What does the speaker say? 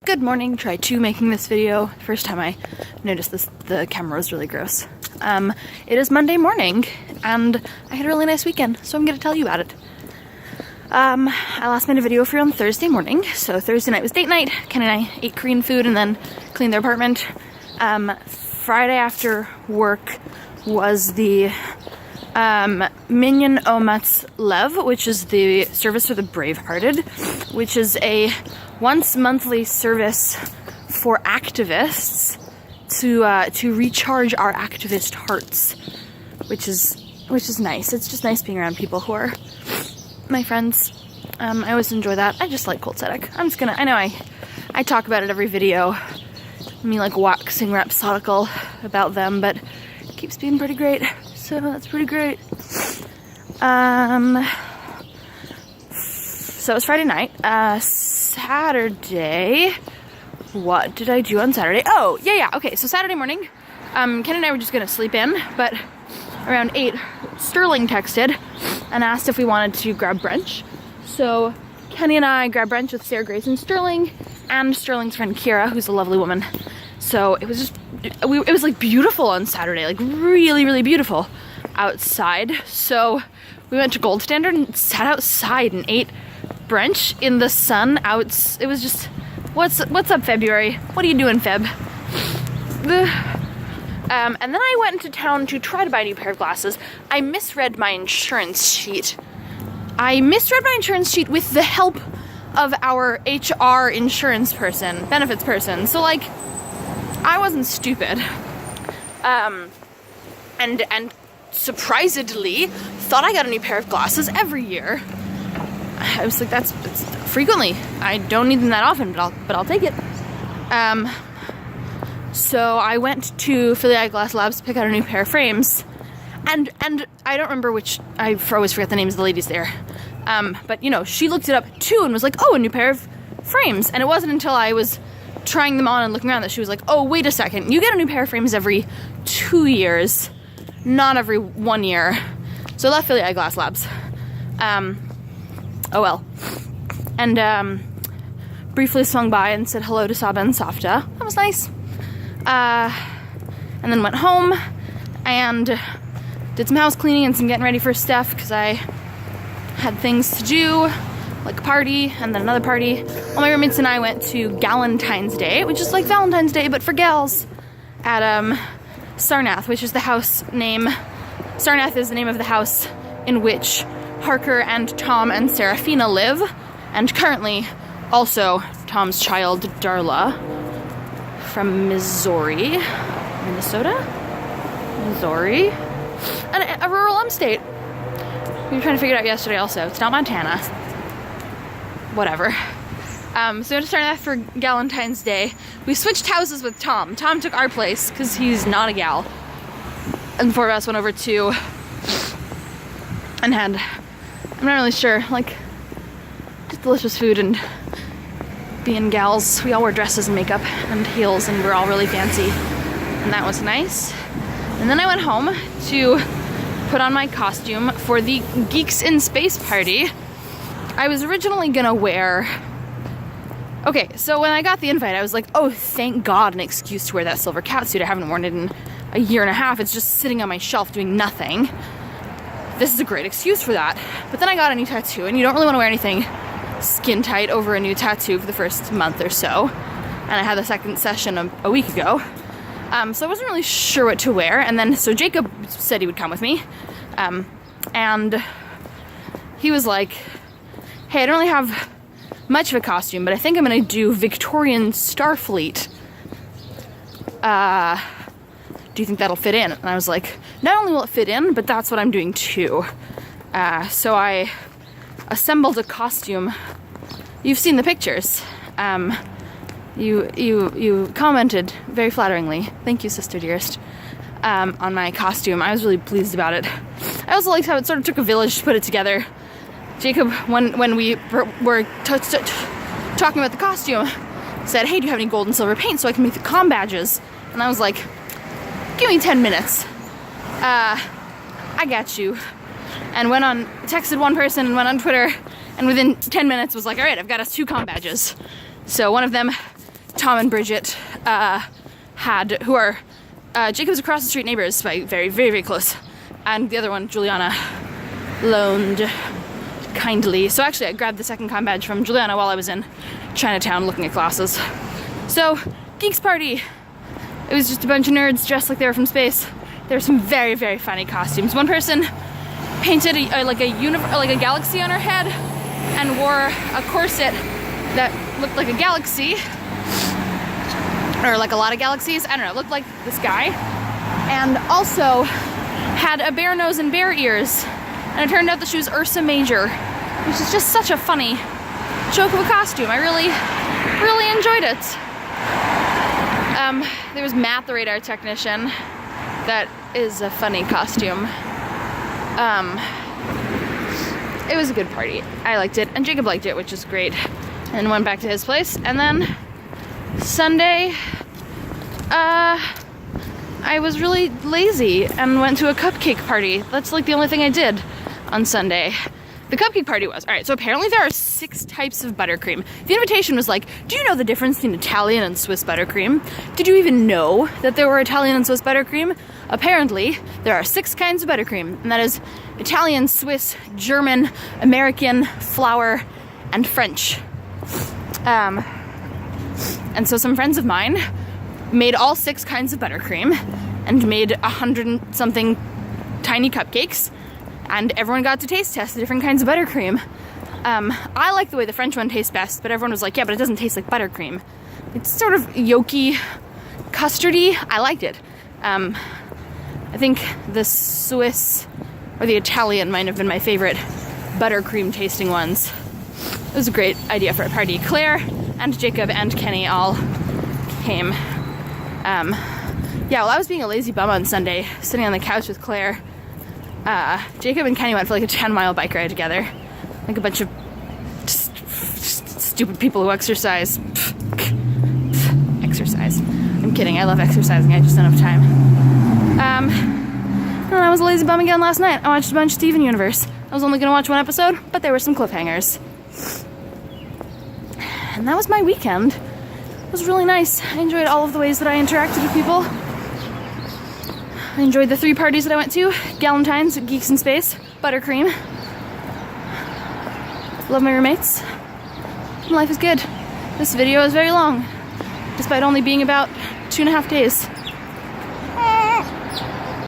Good morning, try 2 making this video. First time I noticed the camera was really gross. It is Monday morning and I had a really nice weekend, so I'm gonna tell you about it. I last made a video for you on Thursday morning. So Thursday night was date night. Ken and I ate Korean food and then cleaned their apartment. Friday after work was the Minyan Omats Lev, which is the service for the brave-hearted, which is a once monthly service for activists to recharge our activist hearts, which is nice. It's just nice being around people who are my friends. I always enjoy that. I just like Cold Tzedek. I know I talk about it every video, me like waxing rhapsodical about them, but it keeps being pretty great. So that's pretty great. So it was Friday night. Saturday, what did I do on Saturday? Oh, yeah, okay, so Saturday morning, Ken and I were just gonna sleep in, but around 8, Sterling texted and asked if we wanted to grab brunch. So Kenny and I grabbed brunch with Sarah, Grace, and Sterling Sterling's friend Kira, who's a lovely woman. So it was just, it was like beautiful on Saturday, like really, really beautiful outside. So we went to Gold Standard and sat outside and ate brunch in the sun out. It was just, what's up, February? What are you doing, Feb? And then I went into town to try to buy a new pair of glasses. I misread my insurance sheet. With the help of our HR insurance person, benefits person. So like, I wasn't stupid. And surprisingly thought I got a new pair of glasses every year. I was like, it's frequently. I don't need them that often, but I'll take it. So I went to Philly Eyeglass Labs to pick out a new pair of frames. And I don't remember which, I always forget the names of the ladies there. But you know, she looked it up too and was like, oh, a new pair of frames. And it wasn't until I was trying them on and looking around that she was like, oh, wait a second, you get a new pair of frames every 2 years, not every 1 year. So I left Philly Eyeglass Labs. Oh well. And briefly swung by and said hello to Saba and Safta. That was nice. And then went home and did some house cleaning and some getting ready for Steph because I had things to do, like a party and then another party. All my roommates and I went to Galentine's Day, which is like Valentine's Day but for gals, at Sarnath, which is the house name. Sarnath is the name of the house in which Harker and Tom and Serafina live, and currently also Tom's child Darla from Missouri, and a rural upstate. We were trying to figure it out yesterday also. It's not Montana. Whatever. So we went to Sarnath for Galentine's Day. We switched houses with Tom. Tom took our place because he's not a gal. And the 4 of us went over to and had, I'm not really sure, like, just delicious food and being gals. We all wore dresses and makeup and heels and we're all really fancy. And that was nice. And then I went home to put on my costume for the Geeks in Space party. I was originally gonna wear... Okay, so when I got the invite, I was like, oh, thank God, an excuse to wear that silver catsuit. I haven't worn it in a year and a half. It's just sitting on my shelf doing nothing. This is a great excuse for that. But then I got a new tattoo, and you don't really want to wear anything skin tight over a new tattoo for the first month or so. And I had the second session a week ago. So I wasn't really sure what to wear. And then, so Jacob said he would come with me. And he was like, hey, I don't really have much of a costume, but I think I'm gonna do Victorian Starfleet. Do you think that'll fit in? And I was like, not only will it fit in, but that's what I'm doing too. So I assembled a costume. You've seen the pictures. You commented very flatteringly. Thank you, sister dearest, on my costume. I was really pleased about it. I also liked how it sort of took a village to put it together. Jacob, when we were talking about the costume, said, hey, do you have any gold and silver paint so I can make the comm badges? And I was like, give me 10 minutes. I got you. And texted one person and went on Twitter, and within 10 minutes was like, all right, I've got us 2 comm badges. So one of them Tom and Bridget had, who are Jacob's across the street neighbors, by very, very, very close. And the other one, Juliana, loaned kindly. So actually I grabbed the second com badge from Juliana while I was in Chinatown looking at classes. So, Geeks Party! It was just a bunch of nerds dressed like they were from space. There were some very, very funny costumes. One person painted like a galaxy on her head and wore a corset that looked like a galaxy. Or like a lot of galaxies. I don't know, it looked like this guy. And also had a bear nose and bear ears. And it turned out that she was Ursa Major, which is just such a funny joke of a costume. I really, really enjoyed it. There was Matt, the radar technician. That is a funny costume. It was a good party. I liked it, and Jacob liked it, which is great. And went back to his place. And then Sunday, I was really lazy and went to a cupcake party. That's like the only thing I did on Sunday. The cupcake party was, alright, so apparently there are 6 types of buttercream. The invitation was like, do you know the difference between Italian and Swiss buttercream? Did you even know that there were Italian and Swiss buttercream? Apparently, there are 6 kinds of buttercream, and that is Italian, Swiss, German, American, flour, and French. And so some friends of mine made all 6 kinds of buttercream and made 100 and something tiny cupcakes, and everyone got to taste test the different kinds of buttercream. I like the way the French one tastes best, but everyone was like, yeah, but it doesn't taste like buttercream. It's sort of yolky, custardy. I liked it. I think the Swiss or the Italian might have been my favorite buttercream tasting ones. It was a great idea for a party. Claire and Jacob and Kenny all came. Yeah, well, I was being a lazy bum on Sunday, sitting on the couch with Claire. Jacob and Kenny went for like a 10-mile bike ride together. Like a bunch of stupid people who exercise. Exercise. I'm kidding, I love exercising, I just don't have time. And I was a lazy bum again last night. I watched a bunch of Steven Universe. I was only gonna watch one episode, but there were some cliffhangers. And that was my weekend. It was really nice. I enjoyed all of the ways that I interacted with people. I enjoyed the 3 parties that I went to. Galentine's, Geeks in Space, Buttercream. Love my roommates. And life is good. This video is very long, despite only being about 2.5 days.